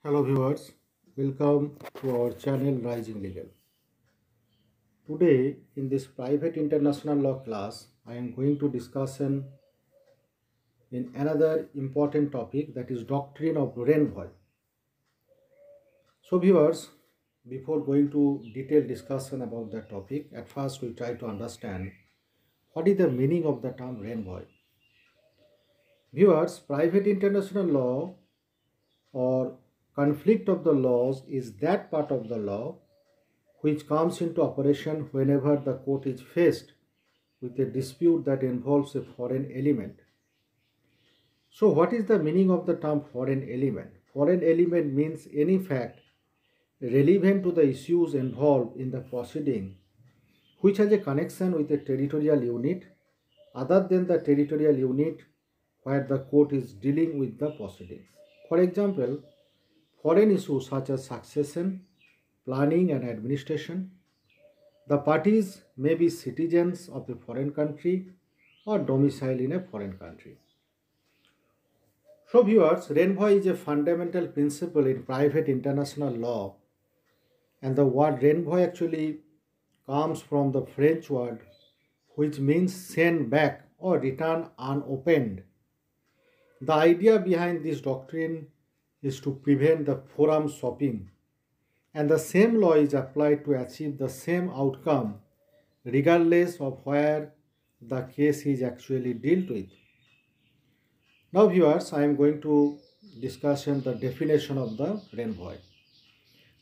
Hello viewers, welcome to our channel Rising Legal. Today in this private international law class, I am going to discuss in another important topic, that is doctrine of Renvoi. So viewers, before going to detailed discussion about that topic, at first we try to understand what is the meaning of the term Renvoi. Viewers, private international law or conflict of the laws is that part of the law which comes into operation whenever the court is faced with a dispute that involves a foreign element. So what is the meaning of the term foreign element? Foreign element means any fact relevant to the issues involved in the proceeding which has a connection with a territorial unit other than the territorial unit where the court is dealing with the proceedings. For example, foreign issues such as succession, planning and administration. The parties may be citizens of a foreign country or domicile in a foreign country. So viewers, Renvoi is a fundamental principle in private international law, and the word Renvoi actually comes from the French word which means send back or return unopened. The idea behind this doctrine is to prevent the forum shopping, and the same law is applied to achieve the same outcome regardless of where the case is actually dealt with. Now viewers, I am going to discuss the definition of the Renvoi.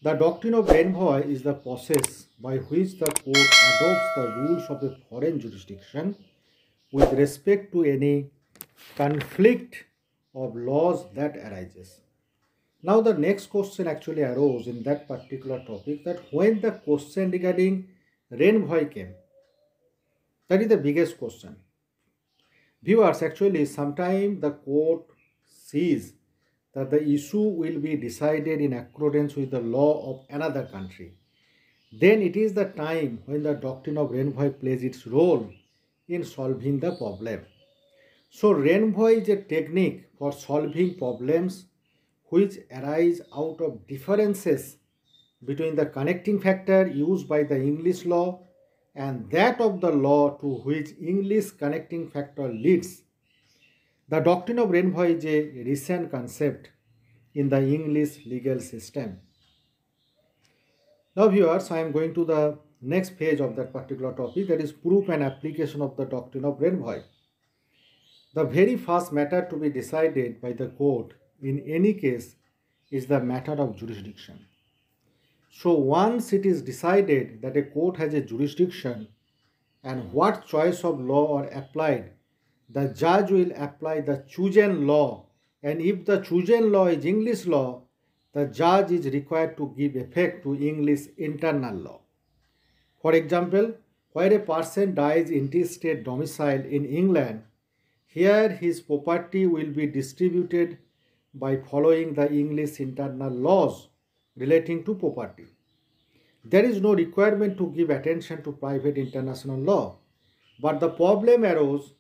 The doctrine of Renvoi is the process by which the court adopts the rules of a foreign jurisdiction with respect to any conflict of laws that arises. Now the next question actually arose in that particular topic, that when the question regarding Renvoi came, that is the biggest question. Viewers, actually sometimes the court sees that the issue will be decided in accordance with the law of another country. Then it is the time when the doctrine of Renvoi plays its role in solving the problem. So Renvoi is a technique for solving problems which arise out of differences between the connecting factor used by the English law and that of the law to which English connecting factor leads. The doctrine of Renvoi is a recent concept in the English legal system. Now viewers, I am going to the next page of that particular topic, that is proof and application of the doctrine of Renvoi. The very first matter to be decided by the court in any case is the matter of jurisdiction. So once it is decided that a court has a jurisdiction and what choice of law are applied, the judge will apply the chosen law, and if the chosen law is English law, the judge is required to give effect to English internal law. For example, where a person dies intestate domicile in England, here his property will be distributed by following the English internal laws relating to property. There is no requirement to give attention to private international law. But the problem arose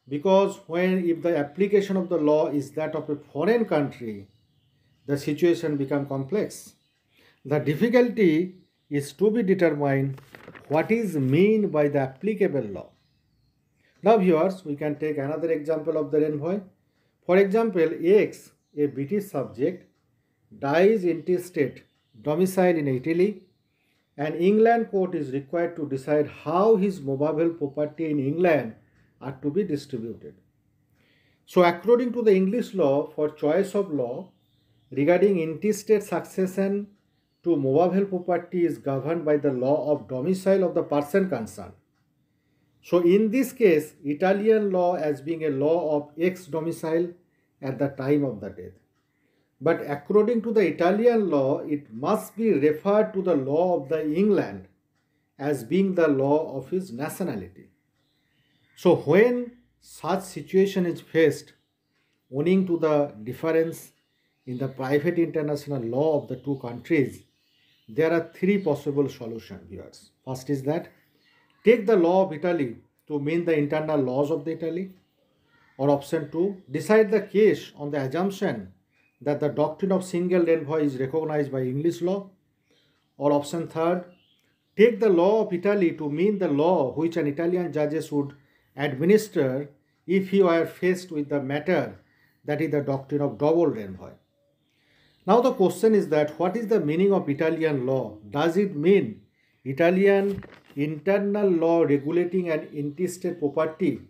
because if the application of the law is that of a foreign country, the situation becomes complex. The difficulty is to be determined what is meant by the applicable law. Now viewers, we can take another example of the Renvoi. For example, X, a British subject, dies intestate domicile in Italy, and England court is required to decide how his movable property in England are to be distributed. So according to the English law, for choice of law regarding intestate succession to movable property is governed by the law of domicile of the person concerned. So in this case, Italian law as being a law of X domicile at the time of the death. But according to the Italian law, it must be referred to the law of the England as being the law of his nationality. So when such situation is faced, owing to the difference in the private international law of the two countries, there are three possible solutions, viewers. First is that take the law of Italy to mean the internal laws of the Italy, or option 2, decide the case on the assumption that the doctrine of single renvoi is recognized by English law? Or option third, take the law of Italy to mean the law which an Italian judges would administer if he were faced with the matter, that is the doctrine of double renvoi. Now the question is that what is the meaning of Italian law? Does it mean Italian internal law regulating an intestate property,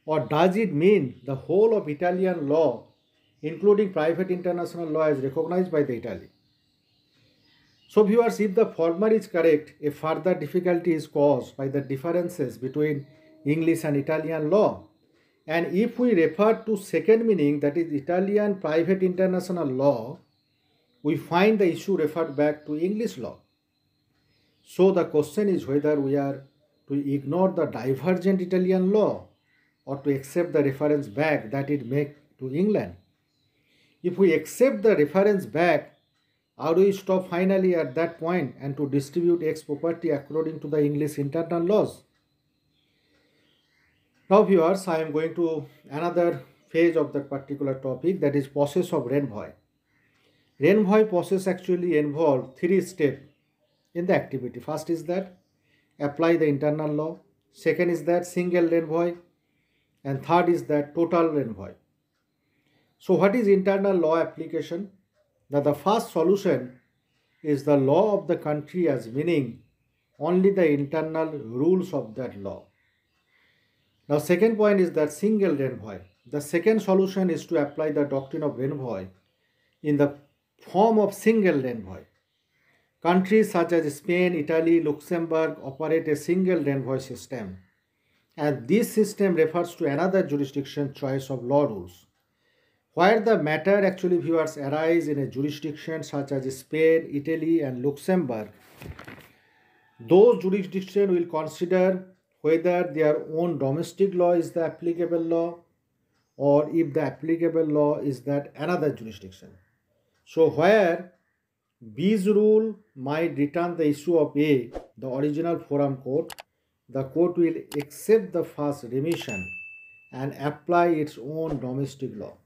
or does it mean the whole of Italian law including private international law as recognized by the Italy? So viewers, if the former is correct, a further difficulty is caused by the differences between English and Italian law. And if we refer to second meaning, that is Italian private international law, we find the issue referred back to English law. So the question is whether we are to ignore the divergent Italian law or to accept the reference back that it makes to England. If we accept the reference back, how do we stop finally at that point and to distribute X property according to the English internal laws? Now viewers, I am going to another phase of that particular topic, that is process of Renvoi. Renvoi process actually involves three steps in the activity. First is that apply the internal law, second is that single Renvoi, and third is that total Renvoi. So what is internal law application? Now the first solution is the law of the country as meaning only the internal rules of that law. Now second point is that single Renvoi. The second solution is to apply the doctrine of Renvoi in the form of single Renvoi. Countries such as Spain, Italy, Luxembourg operate a single Renvoi system, and this system refers to another jurisdiction choice of law rules. Where the matter actually viewers arise in a jurisdiction such as Spain, Italy and Luxembourg, those jurisdictions will consider whether their own domestic law is the applicable law or if the applicable law is that another jurisdiction. So where B's rule might return the issue of A, the original forum court, the court will accept the first remission and apply its own domestic law.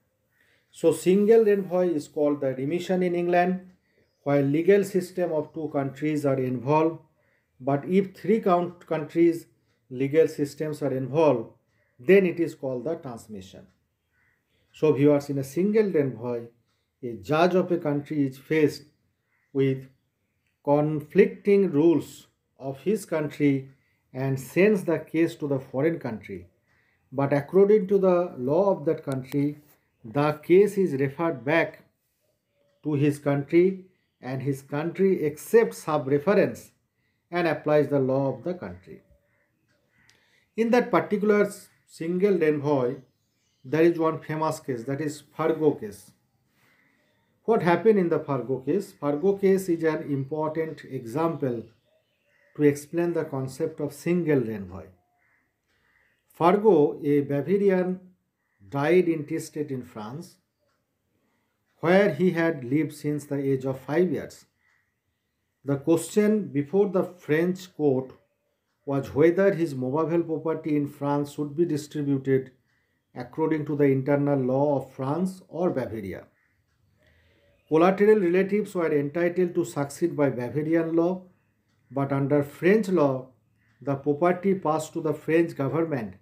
So single Renvoi is called the remission in England, while legal system of two countries are involved. But if three countries legal systems are involved, then it is called the transmission. So viewers, in a single Renvoi, a judge of a country is faced with conflicting rules of his country and sends the case to the foreign country. But according to the law of that country, the case is referred back to his country and his country accepts sub-reference and applies the law of the country. In that particular single Renvoi, there is one famous case, that is Fargo case. What happened in the Fargo case? Fargo case is an important example to explain the concept of single Renvoi. Fargo, a Bavarian, died intestate in France, where he had lived since the age of 5 years. The question before the French court was whether his movable property in France should be distributed according to the internal law of France or Bavaria. Collateral relatives were entitled to succeed by Bavarian law, but under French law, the property passed to the French government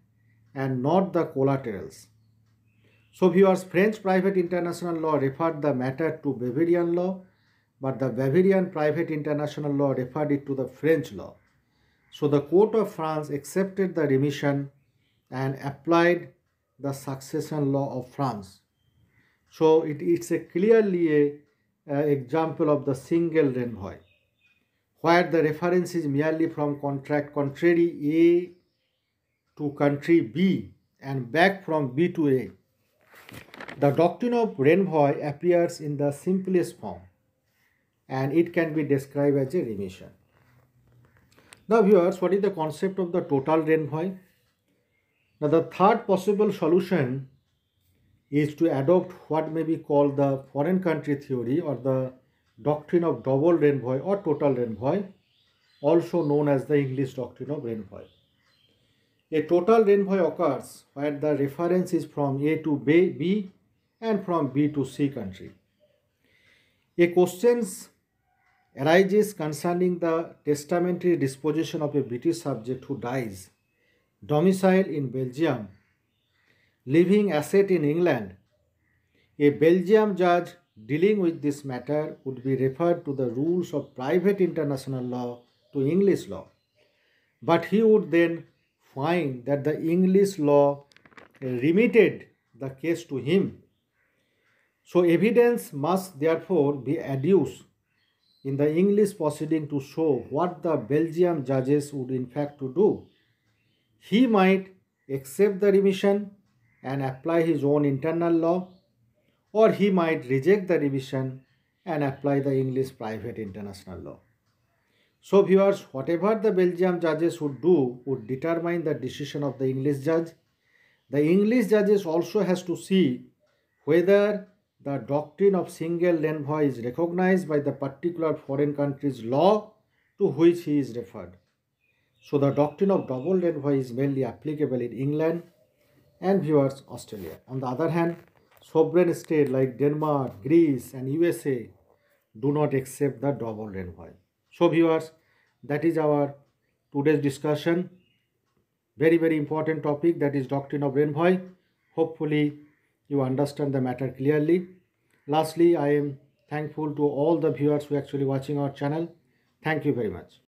and not the collaterals. So viewers, French private international law referred the matter to Bavarian law, but the Bavarian private international law referred it to the French law. So the court of France accepted the remission and applied the succession law of France. So it's a clearly a example of the single Renvoi, where the reference is merely from contract contrary A to country B and back from B to A. The doctrine of Renvoi appears in the simplest form and it can be described as a remission. Now viewers, what is the concept of the total Renvoi? Now the third possible solution is to adopt what may be called the foreign country theory or the doctrine of double Renvoi or total Renvoi, also known as the English doctrine of Renvoi. A total Renvoi occurs where the reference is from A to B and from B to C country. A question arises concerning the testamentary disposition of a British subject who dies, domicile in Belgium, leaving asset in England. A Belgian judge dealing with this matter would be referred to the rules of private international law to English law. But he would then find that the English law remitted the case to him. So evidence must therefore be adduced in the English proceeding to show what the Belgian judges would in fact to do. He might accept the remission and apply his own internal law, or he might reject the revision and apply the English private international law. So viewers, whatever the Belgian judges would do would determine the decision of the English judge. The English judges also has to see whether the doctrine of single Renvoi is recognized by the particular foreign country's law to which he is referred. So the doctrine of double Renvoi is mainly applicable in England and viewers Australia. On the other hand, sovereign states like Denmark, Greece and USA do not accept the double Renvoi. So viewers, that is our today's discussion. Very important topic, that is doctrine of Renvoi. Hopefully you understand the matter clearly. Lastly, I am thankful to all the viewers who are actually watching our channel. Thank you very much.